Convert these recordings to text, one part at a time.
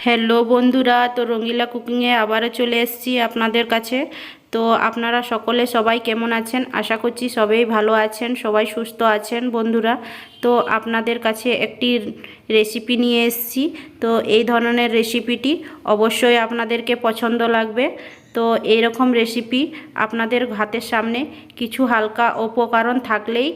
Hello বন্ধুরা, তো রঙিলা কুকিংয়ে আবারও চলে এসেছি আপনাদের কাছে। তো আপনারা সবাই কেমন আছেন? আশা করছি সবাই ভালো আছেন, সবাই সুস্থ আছেন বন্ধুরা। তো আপনাদের কাছে একটি রেসিপি নিয়ে এসেছি। তো এই ধরনের রেসিপিটি অবশ্যই আপনাদেরকে পছন্দ লাগবে। তো এইরকম রেসিপি আপনাদের হাতের সামনে কিছু হালকা উপকরণ থাকলেই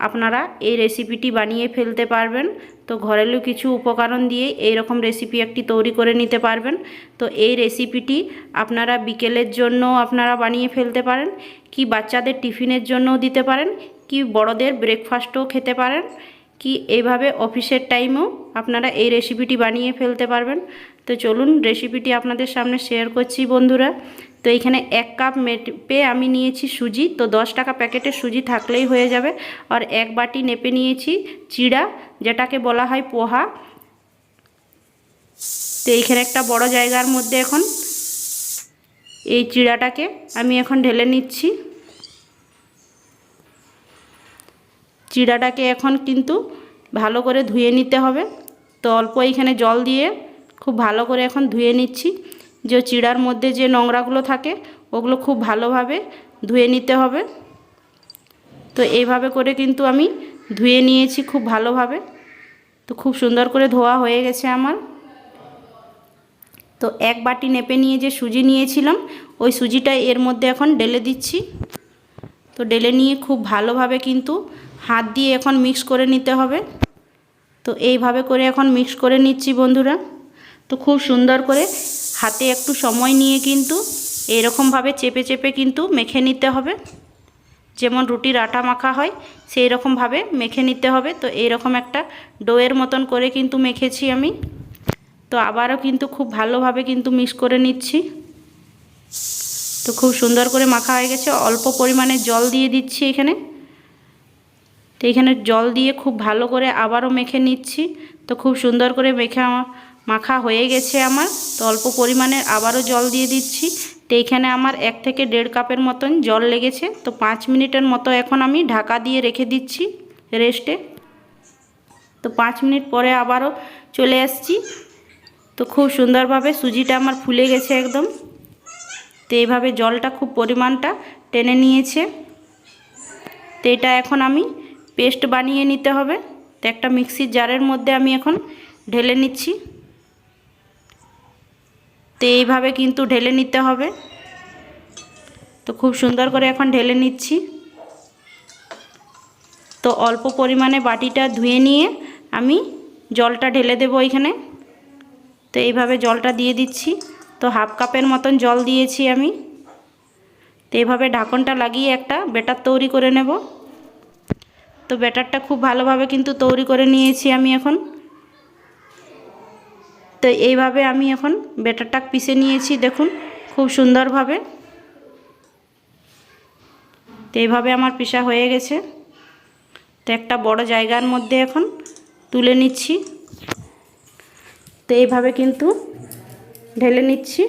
আপনারা এই রেসিপিটি বানিয়ে ফেলতে পারবেন। তো ঘরেলু কিছু উপকরণ দিয়ে এই রকম রেসিপি একটি তৈরি করে নিতে পারবেন। তো এই রেসিপিটি আপনারা বিকেলের জন্য আপনারা বানিয়ে ফেলতে পারেন, কি বাচ্চাদের টিফিনের জন্যও দিতে পারেন, কি বড়দের ব্রেকফাস্টও খেতে পারেন, কি এইভাবে অফিসের টাইমেও আপনারা এই রেসিপিটি বানিয়ে ফেলতে পারবেন। তো চলুন রেসিপিটি আপনাদের সামনে শেয়ার করছি বন্ধুরা। তো এইখানে 1 কাপ মেপে আমি নিয়েছি সুজি। তো 10 টাকা প্যাকেটের সুজি থাকলেই হয়ে যাবে। আর 1 বাটি মেপে নিয়েছি চিড়া, যেটাকে বলা হয় পোহা। তো এইখানে একটা বড় জায়গার মধ্যে এখন এই চিড়াটাকে আমি এখন ঢেলে নিচ্ছি। চিড়াটাকে এখন কিন্তু ভালো করে ধুয়ে নিতে হবে। তো অল্প এইখানে জল দিয়ে খুব ভালো করে এখন ধুয়ে নিচ্ছি। যে চিড়ার মধ্যে যে নোংরাগুলো থাকে ওগুলো খুব ভালোভাবে ধুয়ে নিতে হবে। তো এইভাবে করে কিন্তু আমি ধুয়ে নিয়েছি খুব ভালোভাবে। তো খুব সুন্দর করে ধোয়া হয়ে গেছে আমার। তো 1 বাটি নেপে নিয়ে যে সুজি নিয়েছিলাম ওই সুজিটা এর মধ্যে এখন ঢেলে দিচ্ছি। তো ঢেলে নিয়ে খুব ভালোভাবে কিন্তু হাত দিয়ে এখন মিক্স করে নিতে হবে। তো এইভাবে করে এখন মিক্স করে নিচ্ছি বন্ধুরা। তো খুব সুন্দর করে হাতে একটু সময় নিয়ে কিন্তু এইরকমভাবে চেপে চেপে কিন্তু মেখে নিতে হবে। যেমন রুটির আটা মাখা হয় সেই রকমভাবে মেখে নিতে হবে। তো এইরকম একটা ডোয়ের মতন করে কিন্তু মেখেছি আমি। তো আবারও কিন্তু খুব ভালোভাবে কিন্তু মিক্স করে নিচ্ছি। তো খুব সুন্দর করে মাখা হয়ে গেছে। অল্প পরিমাণে জল দিয়ে দিচ্ছি এখানে। তো এখানে জল দিয়ে খুব ভালো করে আবারও মেখে নিচ্ছি। তো খুব সুন্দর করে মাখা হয়ে গেছে আমার। তো অল্প পরিমাণে আবারও জল দিয়ে দিচ্ছি। তো এইখানে আমার 1 থেকে 1.5 কাপের মতন জল লেগেছে। তো 5 মিনিটের মতো এখন আমি ঢাকা দিয়ে রেখে দিচ্ছি রেস্টে। তো 5 মিনিট পরে আবারও চলে আসছি। তো খুব সুন্দরভাবে সুজিটা আমার ফুলে গেছে একদম। তো এইভাবে জলটা খুব পরিমাণটা টেনে নিয়েছে। তো এটা এখন আমি পেস্ট বানিয়ে নিতে হবে। তো একটা মিক্সির জারের মধ্যে আমি এখন ঢেলে নিচ্ছি। তো এইভাবে কিন্তু ঢেলে নিতে হবে। তো খুব সুন্দর করে এখন ঢেলে নিচ্ছি। তো অল্প পরিমাণে বাটিটা ধুয়ে নিয়ে আমি জলটা ঢেলে দেব এখানে। তো এইভাবে জলটা দিয়ে দিচ্ছি। তো 1/2 কাপের মতন জল দিয়েছি আমি। তো এইভাবে ঢাকনটা লাগিয়ে একটা ব্যাটার তৈরি করে নেব। তো ব্যাটারটা খুব ভালোভাবে কিন্তু তৈরি করে নিয়েছি আমি এখন। তো এইভাবে আমি এখন ব্যাটারটা পিষে নিয়েছি দেখুন খুব সুন্দরভাবে। তো এইভাবে আমার পিষা হয়ে গেছে। তো একটা বড় জায়গার মধ্যে এখন তুলে নিচ্ছি। তো এইভাবে কিন্তু ঢেলে নিচ্ছি।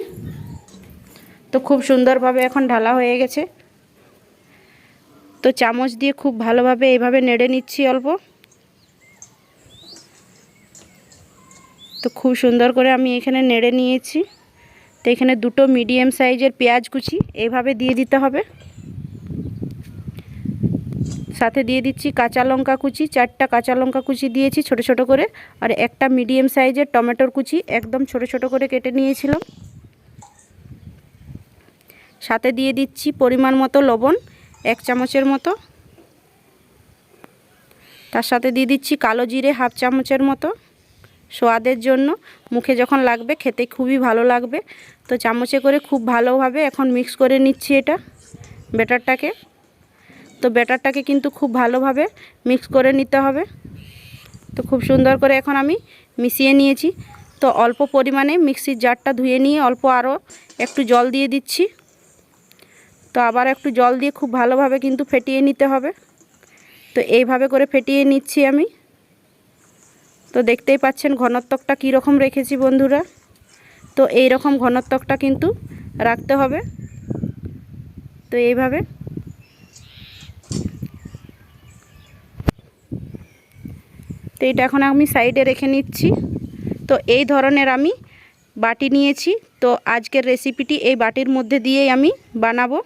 তো খুব সুন্দরভাবে এখন ঢালা হয়ে গেছে। তো চামচ দিয়ে খুব ভালোভাবে এইভাবে নেড়ে নিচ্ছি অল্প। তো খুব সুন্দর করে আমি এখানে নেড়ে নিয়েছি। তো এখানে 2টো মিডিয়াম সাইজের পেঁয়াজ কুচি এইভাবে দিয়ে দিতে হবে। সাথে দিয়ে দিচ্ছি কাঁচা লঙ্কা কুচি, 4টা কাঁচা লঙ্কা কুচি দিয়েছি ছোট ছোট করে। আর একটা মিডিয়াম সাইজের টমেটোর কুচি একদম ছোট ছোট করে কেটে নিয়েছিলাম। সাথে দিয়ে দিচ্ছি পরিমাণ মতো লবণ 1 চামচের মতো। তার সাথে দিয়ে দিচ্ছি কালো জিরে 1/2 চামচের মতো স্বাদের জন্য। মুখে যখন লাগবে খেতে খুবই ভালো লাগবে। তো চামচে করে খুব ভালোভাবে এখন মিক্স করে নিচ্ছি এটা ব্যাটারটাকে। তো ব্যাটারটাকে কিন্তু খুব ভালোভাবে মিক্স করে নিতে হবে। তো খুব সুন্দর করে এখন আমি মিশিয়ে নিয়েছি। তো অল্প পরিমাণে মিক্সির জারটা ধুয়ে নিয়ে অল্প আরও একটু জল দিয়ে দিচ্ছি। তো আবার একটু জল দিয়ে খুব ভালোভাবে কিন্তু ফেটিয়ে নিতে হবে। তো এইভাবে করে ফেটিয়ে নিচ্ছি আমি। তো দেখতেই পাচ্ছেন ঘনত্বটা কীরকম রেখেছি বন্ধুরা। তো এই রকম ঘনত্বটা কিন্তু রাখতে হবে। তো এইভাবে তো এটা এখন আমি সাইডে রেখে নিচ্ছি। তো এই ধরনের আমি বাটি নিয়েছি। তো আজকের রেসিপিটি এই বাটির মধ্যে দিয়েই আমি বানাবো।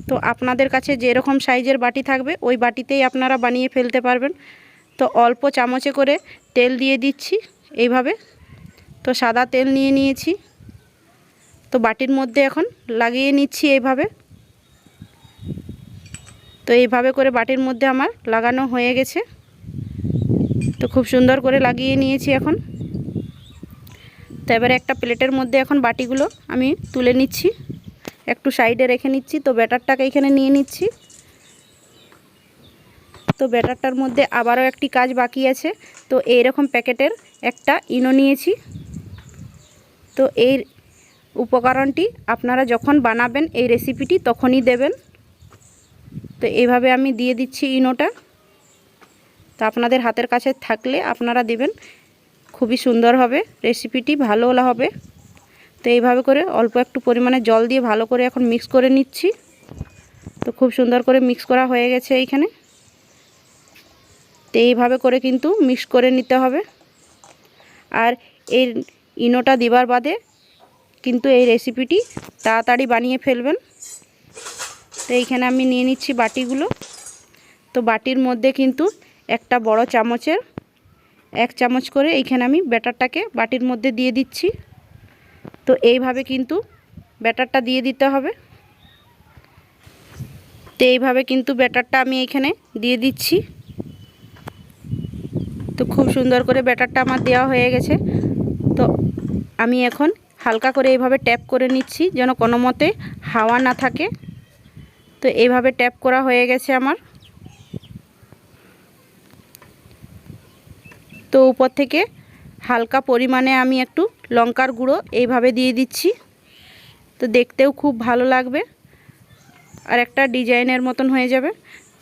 তো আপনাদের কাছে যেরকম সাইজের বাটি থাকবে ওই বাটিতেই আপনারা বানিয়ে ফেলতে পারবেন। তো অল্প চামচে করে তেল দিয়ে দিচ্ছি এইভাবে। তো সাদা তেল নিয়ে নিয়েছি, তো বাটির মধ্যে এখন লাগিয়ে নিচ্ছি এইভাবে। তো এইভাবে করে বাটির মধ্যে আমার লাগানো হয়ে গেছে। তো খুব সুন্দর করে লাগিয়ে নিয়েছি এখন। তো এবারে একটা প্লেটের মধ্যে এখন বাটিগুলো আমি তুলে নিচ্ছি, একটু সাইডে রেখে নিচ্ছি। তো ব্যাটারটাকে এখানে নিয়ে নিচ্ছি। তো ব্যাটারটার মধ্যে আবারও একটি কাজ বাকি আছে। তো এইরকম প্যাকেটের একটা ইনো নিয়েছি। তো এই উপকরণটি আপনারা যখন বানাবেন এই রেসিপিটি তখনই দেবেন। তো এইভাবে আমি দিয়ে দিচ্ছি ইনোটা। তো আপনাদের হাতের কাছে থাকলে আপনারা দিবেন, খুবই সুন্দর হবে, রেসিপিটি ভালো হবে। তো এইভাবে করে অল্প একটু পরিমাণে জল দিয়ে ভালো করে এখন মিক্স করে নিচ্ছি। তো খুব সুন্দর করে মিক্স করা হয়ে গেছে এইখানে। তো এইভাবে করে কিন্তু মিক্স করে নিতে হবে। আর এই ইনোটা দিবার বাদে কিন্তু এই রেসিপিটি তাড়াতাড়ি বানিয়ে ফেলবেন। তো এইখানে আমি নিয়ে নিচ্ছি বাটিগুলো। তো বাটির মধ্যে কিন্তু একটা বড় চামচের 1 চামচ করে এইখানে আমি ব্যাটারটাকে বাটির মধ্যে দিয়ে দিচ্ছি। তো এইভাবে কিন্তু ব্যাটারটা দিয়ে দিতে হবে। তো এইভাবে কিন্তু ব্যাটারটা আমি এইখানে দিয়ে দিচ্ছি। তো খুব সুন্দর করে ব্যাটারটা আমার দেওয়া হয়ে গেছে। তো আমি এখন হালকা করে এইভাবে ট্যাপ করে নিচ্ছি যেন কোনো মতে হাওয়া না থাকে। তো এইভাবে ট্যাপ করা হয়ে গেছে আমার। তো উপর থেকে হালকা পরিমাণে আমি একটু লঙ্কার গুঁড়ো এইভাবে দিয়ে দিচ্ছি। তো দেখতেও খুব ভালো লাগবে আর একটা ডিজাইনের মতন হয়ে যাবে।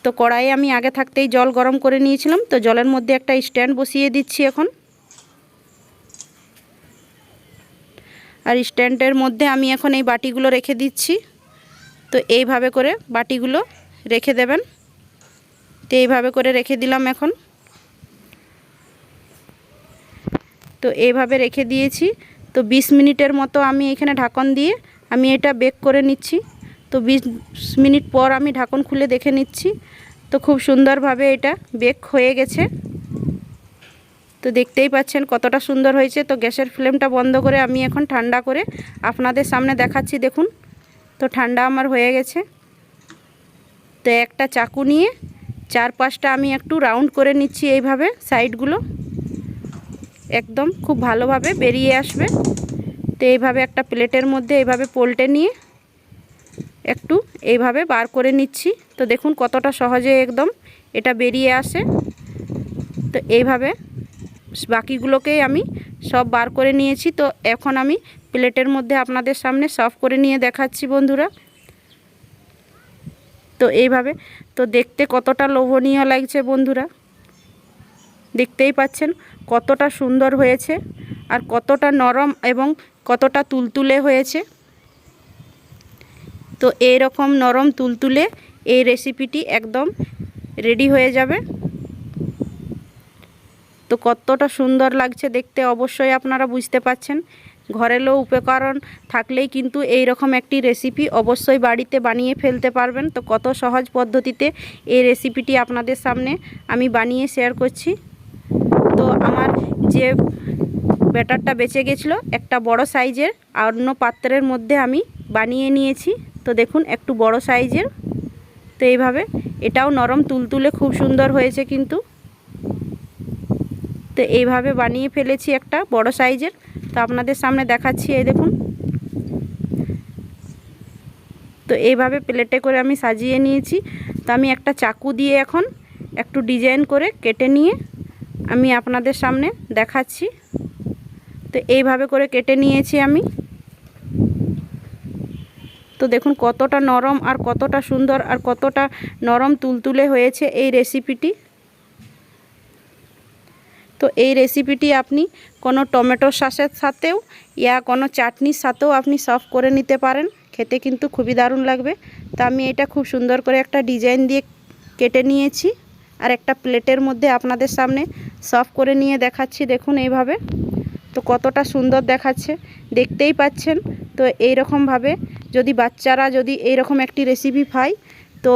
তো কড়াইয়ে আমি আগে থাকতেই জল গরম করে নিয়েছিলাম। তো জলের মধ্যে একটা স্ট্যান্ড বসিয়ে দিচ্ছি এখন। আর স্ট্যান্ডের মধ্যে আমি এখন এই বাটিগুলো রেখে দিচ্ছি। তো এইভাবে করে বাটিগুলো রেখে দেবেন। তো এইভাবে করে রেখে দিলাম এখন। তো এইভাবে রেখে দিয়েছি। তো 20 মিনিটের মতো আমি এখানে ঢাকন দিয়ে আমি এটা বেক করে নিচ্ছি। তো 20 মিনিট পর আমি ঢাকন খুলে দেখে নিচ্ছি। তো খুব সুন্দরভাবে এটা বেক হয়ে গেছে। তো দেখতেই পাচ্ছেন কতটা সুন্দর হয়েছে। তো গ্যাসের ফ্লেমটা বন্ধ করে আমি এখন ঠান্ডা করে আপনাদের সামনে দেখাচ্ছি। দেখুন, তো ঠান্ডা আমার হয়ে গেছে। তো একটা চাকু নিয়ে 4-5টা আমি একটু রাউন্ড করে নিচ্ছি এইভাবে, সাইডগুলো একদম খুব ভালোভাবে বেরিয়ে আসবে। তো এইভাবে একটা প্লেটের মধ্যে এইভাবে পলটে নিয়ে একটু এইভাবে বার করে নিচ্ছি। তো দেখুন কতটা সহজে একদম এটা বেরিয়ে আসে। তো এইভাবে বাকিগুলোকেই আমি সব বার করে নিয়েছি। তো এখন আমি প্লেটের মধ্যে আপনাদের সামনে সার্ভ করে নিয়ে দেখাচ্ছি বন্ধুরা। তো এইভাবে তো দেখতে কতটা লোভনীয় লাগছে বন্ধুরা, দেখতেই পাচ্ছেন কতটা সুন্দর হয়েছে আর কতটা নরম এবং কতটা তুলতুলে হয়েছে। তো এই রকম নরম তুলতুলে এই রেসিপিটি একদম রেডি হয়ে যাবে। তো কতটা সুন্দর লাগছে দেখতে অবশ্যই আপনারা বুঝতে পাচ্ছেন। ঘরেরও উপকরণ থাকলেই কিন্তু এই রকম একটি রেসিপি অবশ্যই বাড়িতে বানিয়ে ফেলতে পারবেন। তো কত সহজ পদ্ধতিতে এই রেসিপিটি আপনাদের সামনে আমি বানিয়ে শেয়ার করছি। তো আমার যে ব্যাটারটা বেঁচে গেছিলো একটা বড় সাইজের অন্য পাত্রের মধ্যে আমি বানিয়ে নিয়েছি। তো দেখুন একটু বড় সাইজের। তো এইভাবে এটাও নরম তুলতুলে খুব সুন্দর হয়েছে কিন্তু। তো এইভাবে বানিয়ে ফেলেছি একটা বড় সাইজের। তো আপনাদের সামনে দেখাচ্ছি, এই দেখুন। তো এইভাবে প্লেটে করে আমি সাজিয়ে নিয়েছি। তো আমি একটা চাকু দিয়ে এখন একটু ডিজাইন করে কেটে নিয়ে আমি আপনাদের সামনে দেখাচ্ছি। তো এইভাবে করে কেটে নিয়েছি আমি। তো দেখুন কতটা নরম আর কতটা সুন্দর আর কতটা নরম তুলতুলে হয়েছে এই রেসিপিটি। তো এই রেসিপিটি আপনি কোনো টমেটো সসের সাথেও ইয়া কোনো চাটনির সাথেও আপনি সার্ভ করে নিতে পারেন, খেতে কিন্তু খুবই দারুণ লাগবে। তো আমি এটা খুব সুন্দর করে একটা ডিজাইন দিয়ে কেটে নিয়েছি আর একটা প্লেটের মধ্যে আপনাদের সামনে সার্ভ করে নিয়ে দেখাচ্ছি। দেখুন এইভাবে। তো কতটা সুন্দর দেখাচ্ছে দেখতেই পাচ্ছেন। তো এইরকমভাবে যদি বাচ্চারা যদি এইরকম একটি রেসিপি পায় তো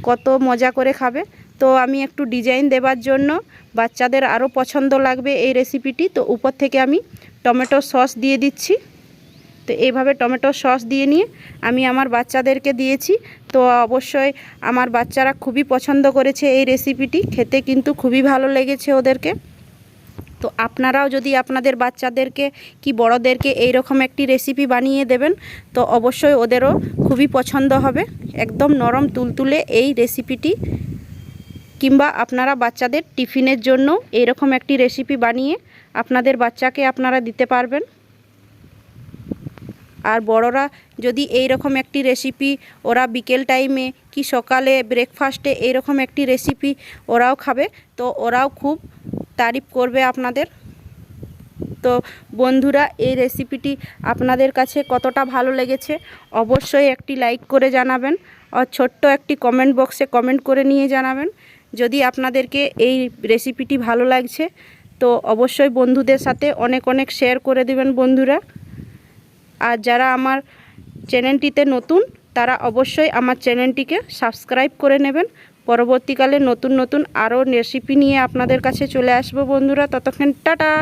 কত মজা করে খাবে। তো আমি একটু ডিজাইন দেওয়ার জন্য বাচ্চাদের আরও পছন্দ লাগবে এই রেসিপিটি, তো উপর থেকে আমি টমেটো সস দিয়ে দিচ্ছি। তো এইভাবে টমেটো সস দিয়ে নিয়ে আমি আমার বাচ্চাদেরকে দিয়েছি। তো অবশ্যই আমার বাচ্চারা খুবই পছন্দ করেছে এই রেসিপিটি, খেতে কিন্তু খুবই ভালো লেগেছে ওদেরকে। তো আপনারাও যদি আপনাদের বাচ্চাদেরকে কি বড়দেরকে এইরকম একটি রেসিপি বানিয়ে দেবেন তো অবশ্যই ওদেরও খুবই পছন্দ হবে। একদম নরম তুলতুলে এই রেসিপিটি, কিংবা আপনারা বাচ্চাদের টিফিনের জন্য এইরকম একটি রেসিপি বানিয়ে আপনাদের বাচ্চাকে আপনারা দিতে পারবেন। আর বড়রা যদি এই রকম একটি রেসিপি ওরা বিকেল টাইমে কি সকালে ব্রেকফাস্টে এইরকম একটি রেসিপি ওরাও খাবে তো ওরাও খুব তারিফ করবে আপনাদের। তো বন্ধুরা, এই রেসিপিটি আপনাদের কাছে কতটা ভালো লেগেছে অবশ্যই একটি লাইক করে জানাবেন আর ছোট্ট একটি কমেন্ট বক্সে কমেন্ট করে নিয়ে জানাবেন। যদি আপনাদেরকে এই রেসিপিটি ভালো লাগছে তো অবশ্যই বন্ধুদের সাথে অনেক অনেক শেয়ার করে দেবেন বন্ধুরা। আর যারা আমার চ্যানেলটিতে নতুন তারা অবশ্যই আমার চ্যানেলটিকে সাবস্ক্রাইব করে নেবেন। পরবর্তীকালে নতুন নতুন আরও রেসিপি নিয়ে আপনাদের কাছে চলে আসবো বন্ধুরা। ততক্ষণ টাটা।